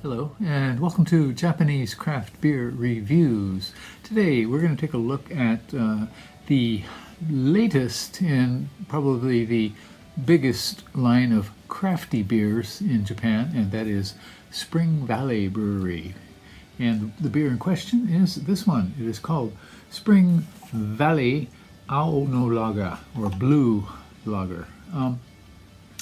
Hello, and welcome to Japanese Craft Beer Reviews. Today we're going to take a look at the latest and probably the biggest line of crafty beers in Japan, and that is Spring Valley Brewery. And the beer in question is this one. It is called Spring Valley Ao no Lager, or Blue Lager.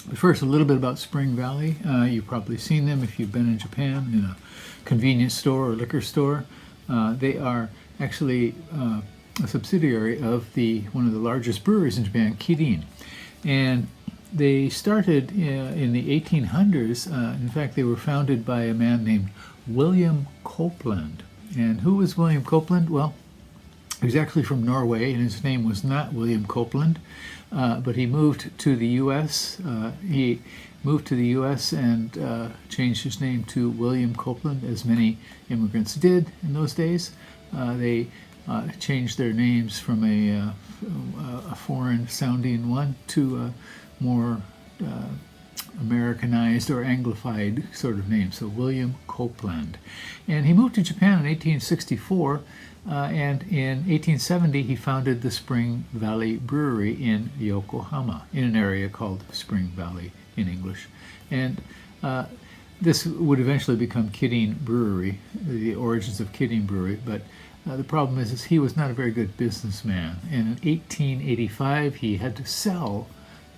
But first, a little bit about Spring Valley. You've probably seen them if you've been in Japan in a convenience store or liquor store. They are actually a subsidiary of one of the largest breweries in Japan, Kirin. And they started in the 1800s. In fact, they were founded by a man named William Copeland. And who was William Copeland? Well, he was actually from Norway, and his name was not William Copeland, but he moved to the U.S. He moved to the U.S. and changed his name to William Copeland, as many immigrants did in those days. They changed their names from a foreign-sounding one to a more Americanized or Anglified sort of name, so William Copeland. And he moved to Japan in 1864, and in 1870 he founded the Spring Valley Brewery in Yokohama, in an area called Spring Valley in English. And this would eventually become Kirin Brewery, the origins of Kirin Brewery, but the problem is he was not a very good businessman. And in 1885 he had to sell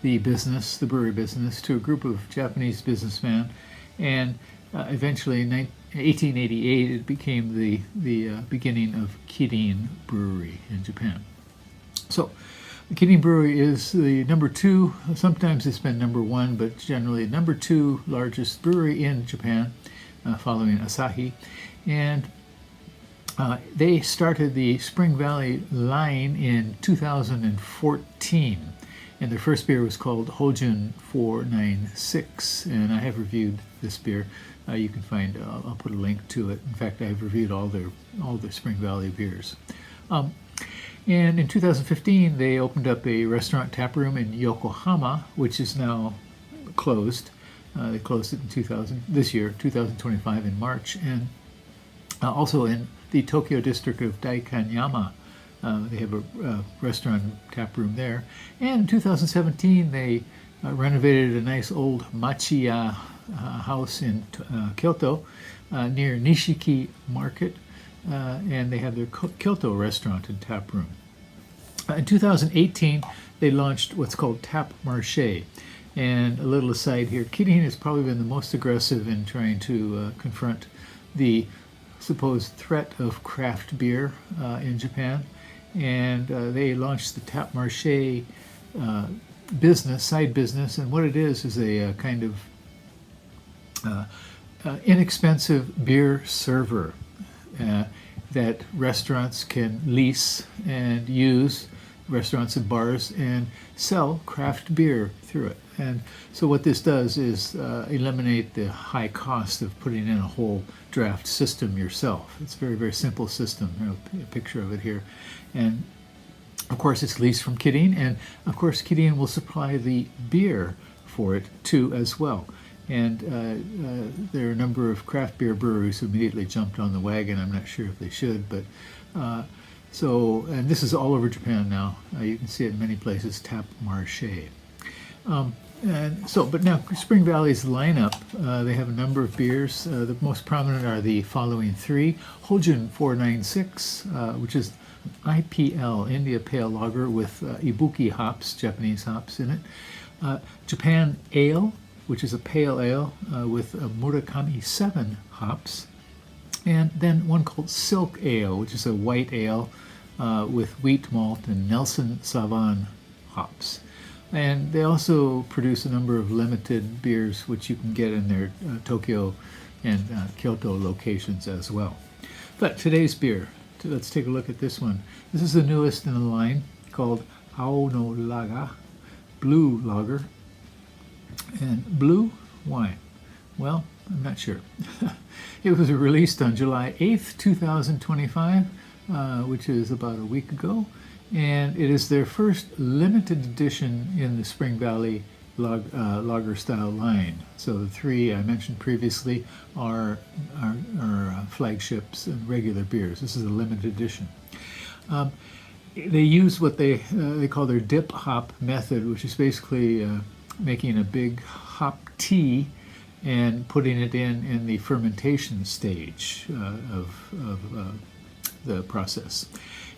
the brewery business, to a group of Japanese businessmen, and eventually in 1888 it became the beginning of Kirin Brewery in Japan. So the Kirin Brewery is the number 2, sometimes it's been number 1, but generally number 2 largest brewery in Japan, following Asahi. And they started the Spring Valley line in 2014. And their first beer was called Hojun 496, and I have reviewed this beer. You can find, I'll put a link to it. In fact, I've reviewed all their Spring Valley beers. And in 2015, they opened up a restaurant tap room in Yokohama, which is now closed. They closed it in this year, 2025 in March, and also in the Tokyo district of Daikanyama. They have a restaurant and tap room there. And in 2017, they renovated a nice old machiya house in Kyoto near Nishiki Market, and they have their Kyoto restaurant and tap room. In 2018, they launched what's called Tap Marché. And a little aside here, Kirin has probably been the most aggressive in trying to confront the supposed threat of craft beer in Japan. And they launched the Tap Marché side business, and what it is a kind of inexpensive beer server that restaurants can lease and use, restaurants and bars, and sell craft beer through it. And so what this does is eliminate the high cost of putting in a whole draft system yourself. It's a very, very simple system. A picture of it here. And of course it's leased from Kirin, and of course Kirin will supply the beer for it too as well. And there are a number of craft beer breweries who immediately jumped on the wagon. I'm not sure if they should, but and this is all over Japan now. You can see it in many places, Tap Marché. But now Spring Valley's lineup, they have a number of beers. The most prominent are the following 3. Hojun 496, which is IPL, India Pale Lager, with Ibuki hops, Japanese hops in it. Japan Ale, which is a pale ale with Murakami 7 hops. And then one called Silk Ale, which is a white ale with wheat malt and Nelson Sauvin hops. And they also produce a number of limited beers, which you can get in their Tokyo and Kyoto locations as well. But today's beer, let's take a look at this one. This is the newest in the line, called Ao no Laga, Blue Lager. And blue? Why? Well, I'm not sure. It was released on July 8th, 2025, which is about a week ago. And it is their first limited edition in the Spring Valley lager style line. So the three I mentioned previously are flagships and regular beers. This is a limited edition. They use what they call their dip hop method, which is basically making a big hop tea and putting it in the fermentation stage of the process.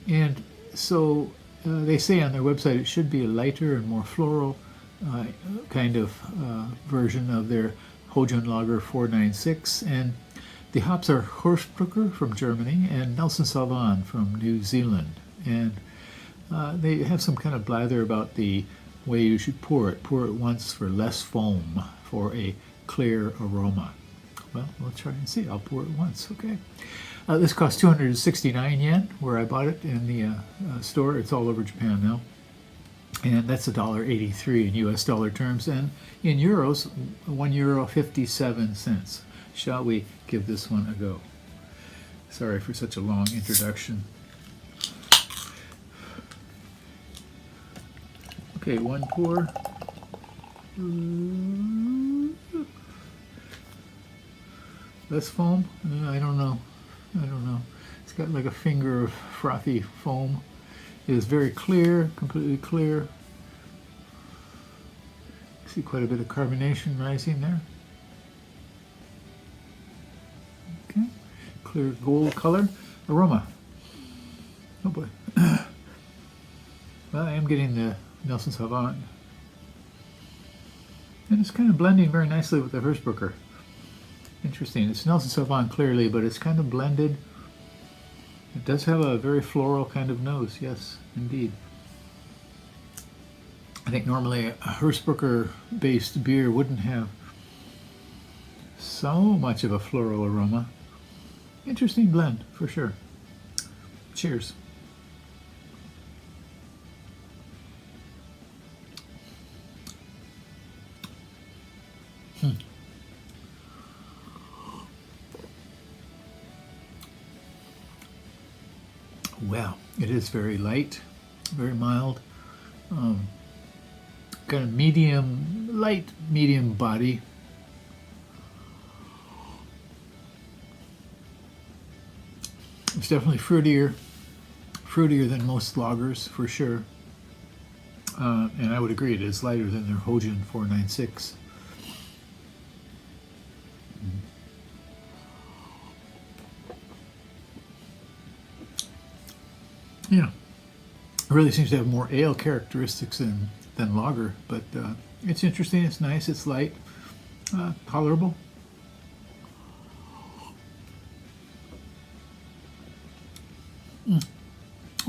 And so they say on their website it should be a lighter and more floral kind of version of their Hojian Lager 496. And the hops are Hersbrucker from Germany and Nelson Sauvin from New Zealand. And they have some kind of blather about the way you should pour it. Pour it once for less foam, for a clear aroma. Well, we'll try and see. I'll pour it once, okay? This costs 269 yen, where I bought it in the store. It's all over Japan now. And that's $1.83 in US dollar terms. And in euros, €1.57. Shall we give this one a go? Sorry for such a long introduction. Okay, one pour. Less foam? I don't know. It's got like a finger of frothy foam. It is very clear, completely clear. See quite a bit of carbonation rising there. Okay, clear gold color. Aroma. Oh boy. Well, I am getting the Nelson Sauvin. And it's kind of blending very nicely with the Hersbrucker. Interesting. It's Nelson Sauvin clearly, but it's kind of blended. It does have a very floral kind of nose. Yes, indeed. I think normally a Hersbrucker-based beer wouldn't have so much of a floral aroma. Interesting blend, for sure. Cheers. Well, it is very light, very mild, kind of medium, light, medium body. It's definitely fruitier than most lagers, for sure. And I would agree, it is lighter than their Hojian 496. Yeah, it really seems to have more ale characteristics than lager, but it's interesting, it's nice, it's light, tolerable.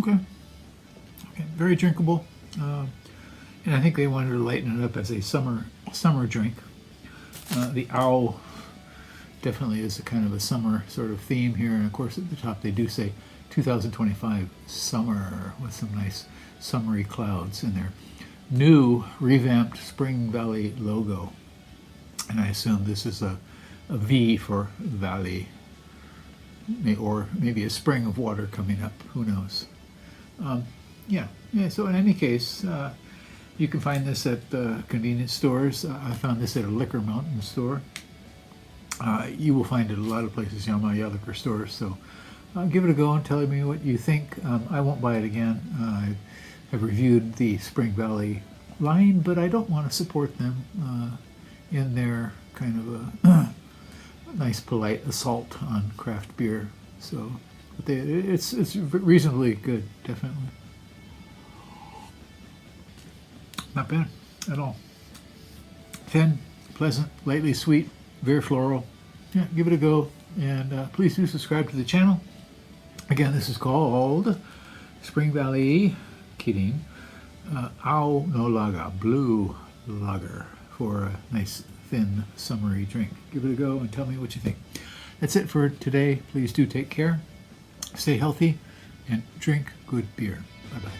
Okay, very drinkable, and I think they wanted to lighten it up as a summer drink. The owl definitely is a kind of a summer sort of theme here, and of course at the top they do say 2025 summer with some nice summery clouds in their new revamped Spring Valley logo. And I assume this is a V for valley, or maybe a spring of water coming up, who knows. Yeah, so in any case, you can find this at convenience stores. I found this at a Liquor Mountain store. You will find it at a lot of places, Yamate liquor stores, so give it a go and tell me what you think. I won't buy it again. I have reviewed the Spring Valley line, but I don't want to support them in their kind of a nice, polite assault on craft beer. So, but it's reasonably good, definitely. Not bad at all. Thin, pleasant, lightly sweet, very floral. Yeah, give it a go, and please do subscribe to the channel. Again, this is called Spring Valley Kirin Ao no Laga, blue lager, for a nice, thin, summery drink. Give it a go and tell me what you think. That's it for today. Please do take care, stay healthy, and drink good beer. Bye-bye.